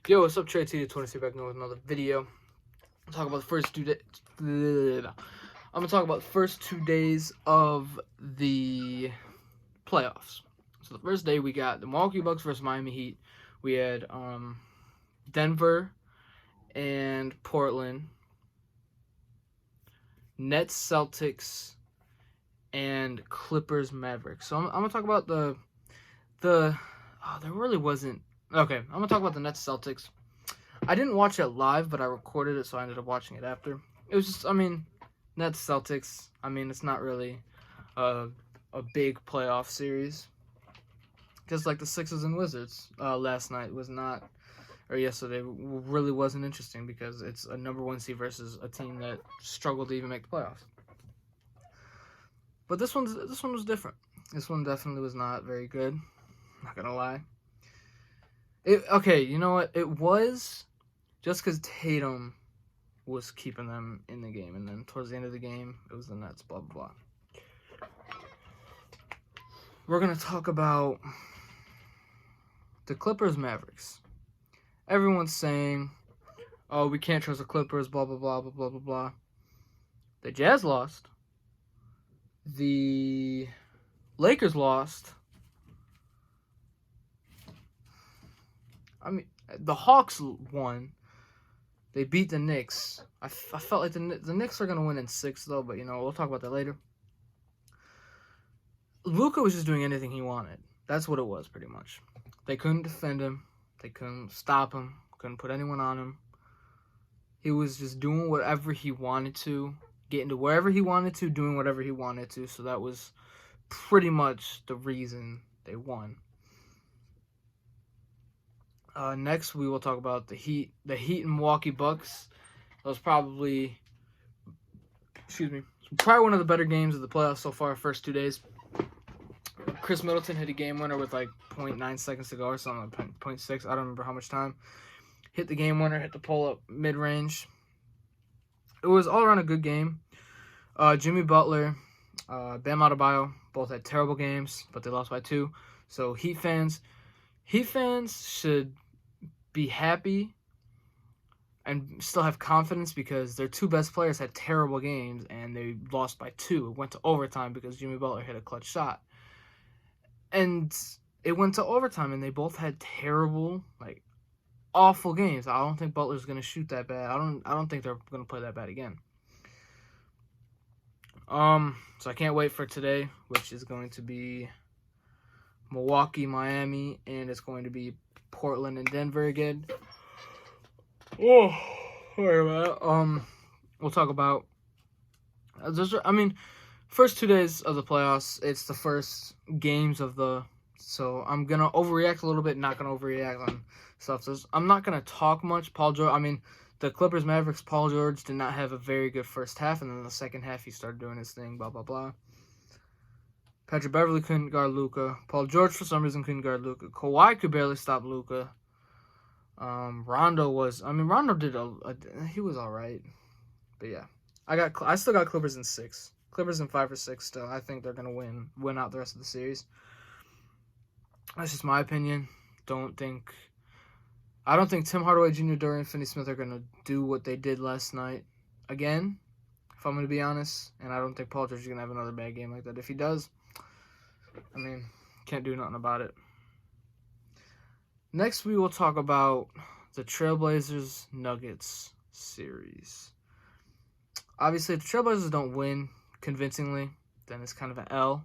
Yo, what's up, Trey T? 23 back now with another video. I'm talk about the first 2 days. I'm gonna talk about the first 2 days of the playoffs. So the first day we got the Milwaukee Bucks versus Miami Heat. We had Denver and Portland, Nets, Celtics, and Clippers, Mavericks. So I'm gonna talk about the there really wasn't. Okay, I'm gonna talk about the Nets, Celtics. I didn't watch it live, but I recorded it, so I ended up watching it after. It was just, Nets Celtics. It's not really a big playoff series. Just like the Sixers and Wizards last night was not, or yesterday, really wasn't interesting because it's a number one seed versus a team that struggled to even make the playoffs. But this one was different. This one definitely was not very good. Not gonna lie. You know what? It was just because Tatum was keeping them in the game, and then towards the end of the game, it was the Nets, blah, blah, blah. We're going to talk about the Clippers Mavericks. Everyone's saying, oh, we can't trust the Clippers, blah, blah, blah, blah, blah, blah, blah. The Jazz lost. The Lakers lost. The Hawks won. They beat the Knicks. I felt like the Knicks are going to win in 6, though, but, we'll talk about that later. Luka was just doing anything he wanted. That's what it was, pretty much. They couldn't defend him. They couldn't stop him. Couldn't put anyone on him. He was just doing whatever he wanted to, getting to wherever he wanted to, doing whatever he wanted to. So that was pretty much the reason they won. Next, we will talk about the Heat and Milwaukee Bucks. That was probably one of the better games of the playoffs so far, first 2 days. Chris Middleton hit a game winner with like 0.9 seconds to go or something, like 0.6. I don't remember how much time. Hit the game winner, hit the pull-up mid-range. It was all around a good game. Jimmy Butler, Bam Adebayo, both had terrible games, but they lost by 2. So Heat fans should be happy and still have confidence because their 2 best players had terrible games and they lost by 2. It went to overtime because Jimmy Butler hit a clutch shot. And it went to overtime and they both had terrible, awful games. I don't think Butler's going to shoot that bad. I don't think they're going to play that bad again. So I can't wait for today, which is going to be Milwaukee, Miami, and it's going to be Portland and Denver again. Oh, sorry about that. We'll talk about first 2 days of the playoffs. It's the first games of so I'm gonna overreact a little bit. Not gonna overreact on stuff. I'm not gonna talk much. Paul George. The Clippers Mavericks. Paul George did not have a very good first half, and then the second half he started doing his thing. Blah blah blah. Patrick Beverley couldn't guard Luka. Paul George for some reason couldn't guard Luka. Kawhi could barely stop Luka. Rondo did he was all right, but yeah, I still got Clippers in 6. Clippers in 5 or 6 still. I think they're gonna win out the rest of the series. That's just my opinion. I don't think Tim Hardaway Jr., Dorian Finney-Smith are gonna do what they did last night again, if I'm gonna be honest. And I don't think Paul George is gonna have another bad game like that. If he does, can't do nothing about it. Next, we will talk about the Trailblazers Nuggets series. Obviously, if the Trailblazers don't win convincingly, then it's kind of an L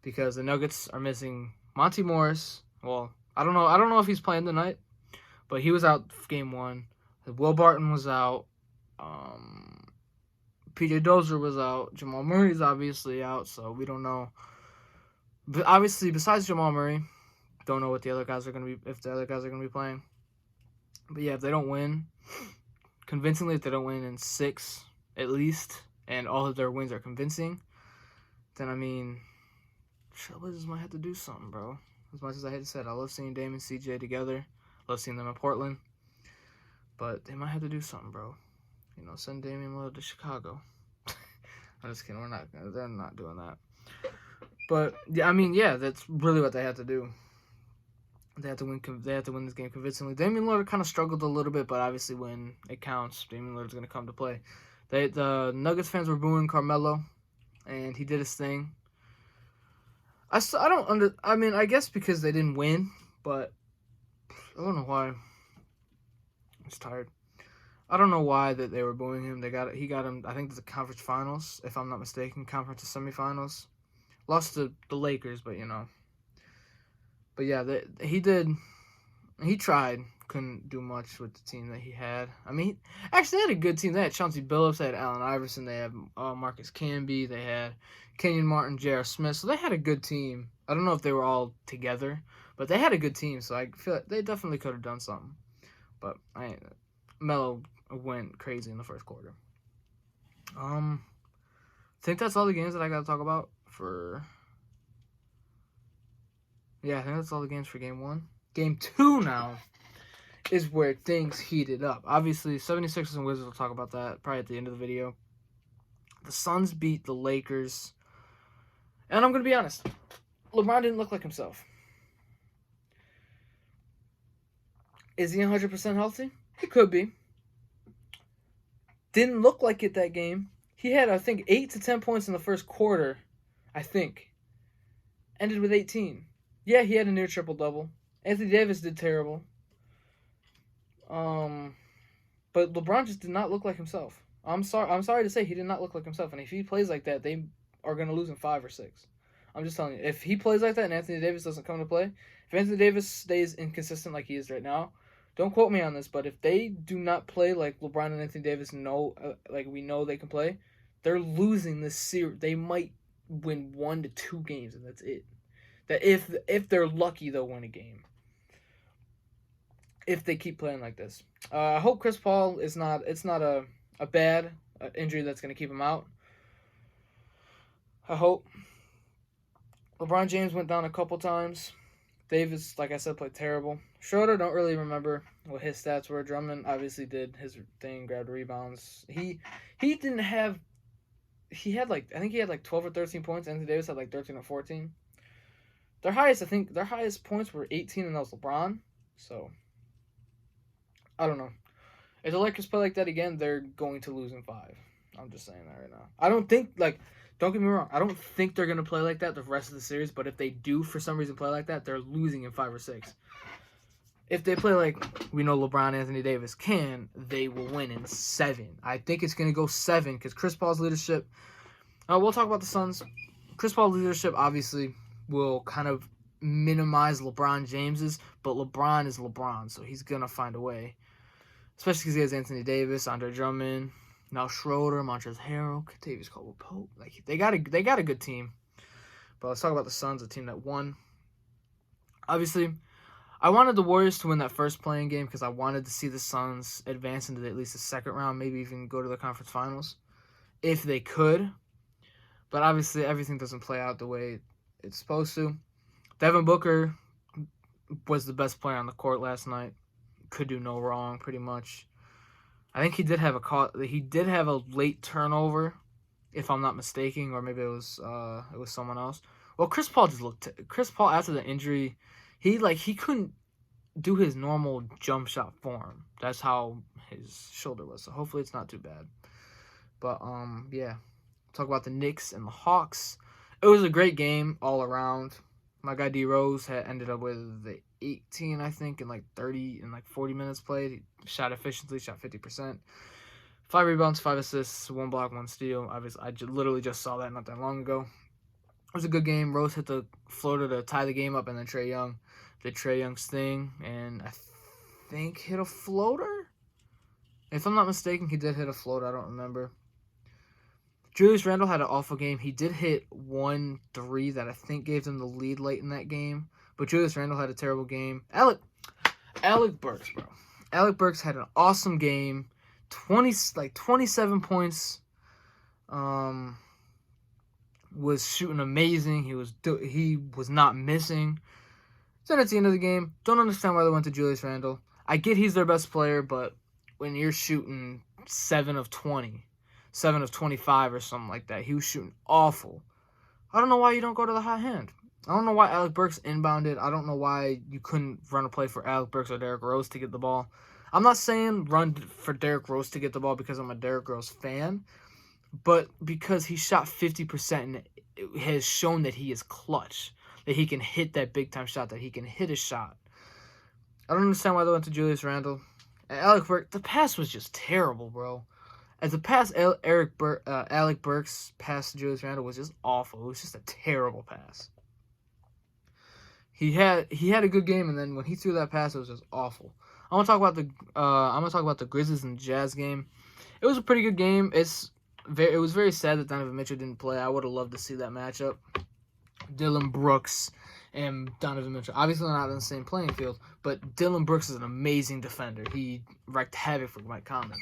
because the Nuggets are missing Monty Morris. Well, I don't know if he's playing tonight, but he was out game 1. Will Barton was out. PJ Dozier was out. Jamal Murray's obviously out, so we don't know. But obviously, besides Jamal Murray, don't know what the other guys are going to be, if the other guys are going to be playing. But yeah, if they don't win convincingly, if they don't win in 6 at least, and all of their wins are convincing, then Trailblazers might have to do something, bro. As much as I had said, I love seeing Dame and CJ together. Love seeing them in Portland. But they might have to do something, bro. Send Damian Lillard to Chicago. I'm just kidding. They're not doing that. But, yeah, that's really what they had to do. They have to win. They have to win this game convincingly. Damian Lillard kind of struggled a little bit, but obviously when it counts, Damian Lillard's going to come to play. The Nuggets fans were booing Carmelo, and he did his thing. I mean, I guess because they didn't win, but I don't know why. I'm just tired. I don't know why that they were booing him. He got him. I think the conference finals, if I'm not mistaken, conference semifinals. Lost to the Lakers, but But yeah, he did. He tried. Couldn't do much with the team that he had. I mean, actually, they had a good team. They had Chauncey Billups, they had Allen Iverson, they had Marcus Camby, they had Kenyon Martin, J.R. Smith. So they had a good team. I don't know if they were all together, but they had a good team. So I feel like they definitely could have done something. But Melo went crazy in the first quarter. I think that's all the games that I got to talk about for. Yeah, I think that's all the games for Game 1. Game 2 now is where things heated up. Obviously, 76ers and Wizards, will talk about that probably at the end of the video. The Suns beat the Lakers. And I'm going to be honest. LeBron didn't look like himself. Is he 100% healthy? He could be. Didn't look like it that game. He had, I think, 8 to 10 points in the first quarter. I think. Ended with 18. Yeah, he had a near triple-double. Anthony Davis did terrible. But LeBron just did not look like himself. I'm sorry to say he did not look like himself. And if he plays like that, they are going to lose in 5 or 6. I'm just telling you. If he plays like that and Anthony Davis doesn't come to play, if Anthony Davis stays inconsistent like he is right now, don't quote me on this, but if they do not play like LeBron and Anthony Davis like we know they can play, they're losing this series. They might win 1 to 2 games, and that's it. That if they're lucky, they'll win a game. If they keep playing like this. I hope Chris Paul it's not a bad injury that's going to keep him out. I hope. LeBron James went down a couple times. Davis, like I said, played terrible. Schroeder, don't really remember what his stats were. Drummond obviously did his thing, grabbed rebounds. He didn't have. I think he had like 12 or 13 points. Anthony Davis had like 13 or 14. Their highest points were 18, and that was LeBron. So, I don't know. If the Lakers play like that again, they're going to lose in 5. I'm just saying that right now. I don't think, don't get me wrong, I don't think they're going to play like that the rest of the series, but if they do for some reason play like that, they're losing in 5 or 6. If they play like we know LeBron, Anthony Davis can, they will win in 7. I think it's going to go 7 because Chris Paul's leadership. We'll talk about the Suns. Chris Paul's leadership, obviously, will kind of minimize LeBron James's, but LeBron is LeBron, so he's going to find a way. Especially because he has Anthony Davis, Andre Drummond, now Schroeder, Montrezl Harrell, Kentavious Caldwell-Pope. They got a good team. But let's talk about the Suns, a team that won. Obviously, I wanted the Warriors to win that first playing game because I wanted to see the Suns advance into at least the second round, maybe even go to the conference finals if they could. But obviously, everything doesn't play out the way it's supposed to. Devin Booker was the best player on the court last night. Could do no wrong, pretty much. I think he did have a late turnover, if I'm not mistaken, or maybe it was someone else. Well, Chris Paul after the injury, he couldn't do his normal jump shot form. That's how his shoulder was. So hopefully it's not too bad. But yeah, talk about the Knicks and the Hawks. It was a great game all around. My guy D Rose had ended up with the 18, I think, in 40 minutes played. He shot efficiently, shot 50%. 5 rebounds, 5 assists, 1 block, 1 steal. I literally just saw that not that long ago. It was a good game. Rose hit the floater to tie the game up, and then Trae Young did Trae Young's thing, and I think hit a floater? If I'm not mistaken, he did hit a floater. I don't remember. Julius Randle had an awful game. He did hit 1 3 that I think gave them the lead late in that game. But Julius Randle had a terrible game. Alec Burks, bro. Alec Burks had an awesome game. 27 points. Was shooting amazing. He was not missing. Then at the end of the game, don't understand why they went to Julius Randle. I get he's their best player, but when you're shooting 7 of 20, 7 of 25 or something like that, he was shooting awful. I don't know why you don't go to the hot hand. I don't know why Alec Burks inbounded. I don't know why you couldn't run a play for Alec Burks or Derrick Rose to get the ball. I'm not saying run for Derrick Rose to get the ball because I'm a Derrick Rose fan, but because he shot 50% and it has shown that he is clutch, that he can hit that big-time shot, that he can hit a shot. I don't understand why they went to Julius Randle. And Alec Burks, the pass was just terrible, bro. As the pass, Alec Burks' pass to Julius Randle was just awful. It was just a terrible pass. He had a good game, and then when he threw that pass, it was just awful. I'm gonna talk about the Grizzlies and Jazz game. It was a pretty good game. It was very sad that Donovan Mitchell didn't play. I would have loved to see that matchup. Dillon Brooks and Donovan Mitchell. Obviously not on the same playing field, but Dillon Brooks is an amazing defender. He wreaked havoc for Mike Conley.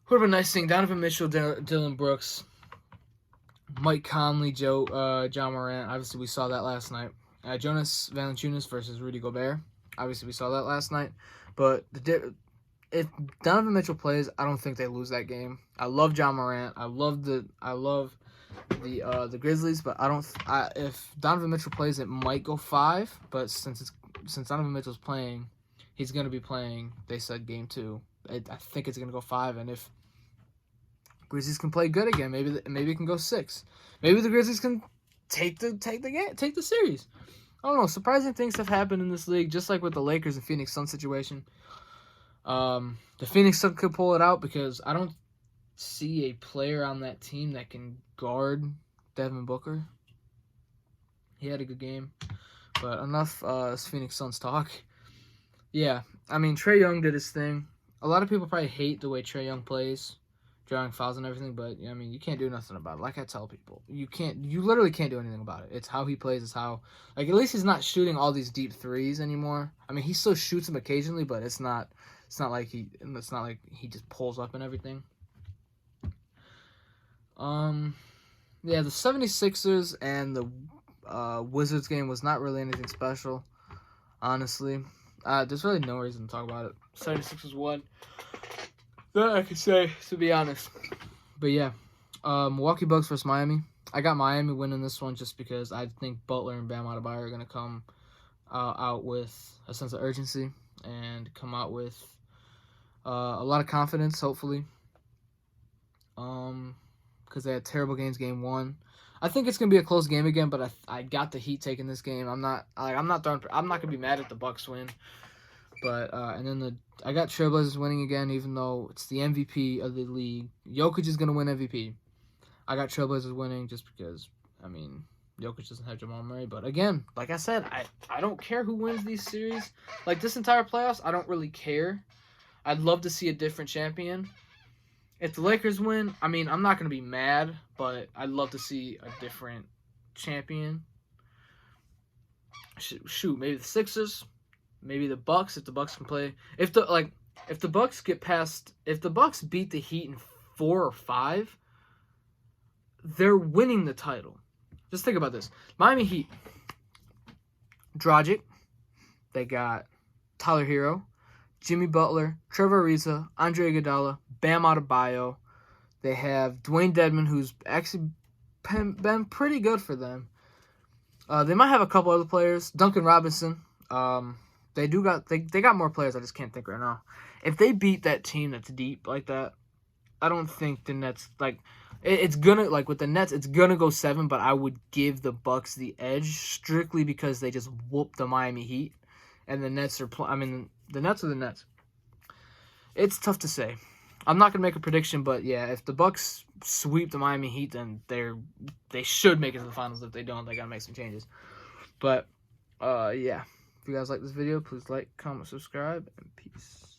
Would have been nice seeing Donovan Mitchell, Dillon Brooks, Mike Conley, John Morant. Obviously, we saw that last night. Jonas Valanciunas versus Rudy Gobert. Obviously, we saw that last night. But if Donovan Mitchell plays, I don't think they lose that game. I love John Morant. I love the Grizzlies, but if Donovan Mitchell plays, it might go 5. But since Donovan Mitchell's playing, he's gonna be playing. They said game 2. I think it's gonna go 5, and if Grizzlies can play good again, maybe it can go 6. Maybe the Grizzlies can take the series. I don't know. Surprising things have happened in this league, just like with the Lakers and Phoenix Suns situation. The Phoenix Suns could pull it out because I don't see a player on that team that can guard Devin Booker. He had a good game, but enough Phoenix Suns talk. Yeah, I mean, Trae Young did his thing. A lot of people probably hate the way Trae Young plays, drawing fouls and everything, but I mean, you can't do nothing about it. Like I tell people, you literally can't do anything about it. It's how he plays. It's how, at least he's not shooting all these deep threes anymore. I mean, he still shoots them occasionally, but it's not like he just pulls up and everything. Yeah, the 76ers and the Wizards game was not really anything special, honestly. There's really no reason to talk about it. 76ers won. That I can say, to be honest. But yeah, Milwaukee Bucks versus Miami. I got Miami winning this one just because I think Butler and Bam Adebayo are going to come out with a sense of urgency and come out with a lot of confidence, hopefully. Because they had terrible games game 1. I think it's gonna be a close game again, but I got the Heat taking this game. I'm not gonna be mad if the Bucks win. But and then I got Trailblazers winning again, even though it's the MVP of the league. Jokic is gonna win MVP. I got Trailblazers winning just because Jokic doesn't have Jamal Murray. But again, like I said, I don't care who wins these series. Like this entire playoffs, I don't really care. I'd love to see a different champion. If the Lakers win, I'm not going to be mad, but I'd love to see a different champion. Shoot, maybe the Sixers, maybe the Bucks if the Bucks can play. If the Bucks beat the Heat in 4 or 5, they're winning the title. Just think about this. Miami Heat, Dragic, they got Tyler Hero, Jimmy Butler, Trevor Ariza, Andre Iguodala, Bam Adebayo. They have Dwayne Dedmon, who's actually been pretty good for them. They might have a couple other players. Duncan Robinson. They got more players. I just can't think right now. If they beat that team that's deep like that, I don't think the Nets it's gonna with the Nets. It's gonna go 7, but I would give the Bucks the edge strictly because they just whooped the Miami Heat, and the Nets are the Nets are the Nets. It's tough to say. I'm not gonna make a prediction, but yeah, if the Bucks sweep the Miami Heat, then they should make it to the finals. If they don't, they gotta make some changes. But yeah, if you guys like this video, please like, comment, subscribe, and peace.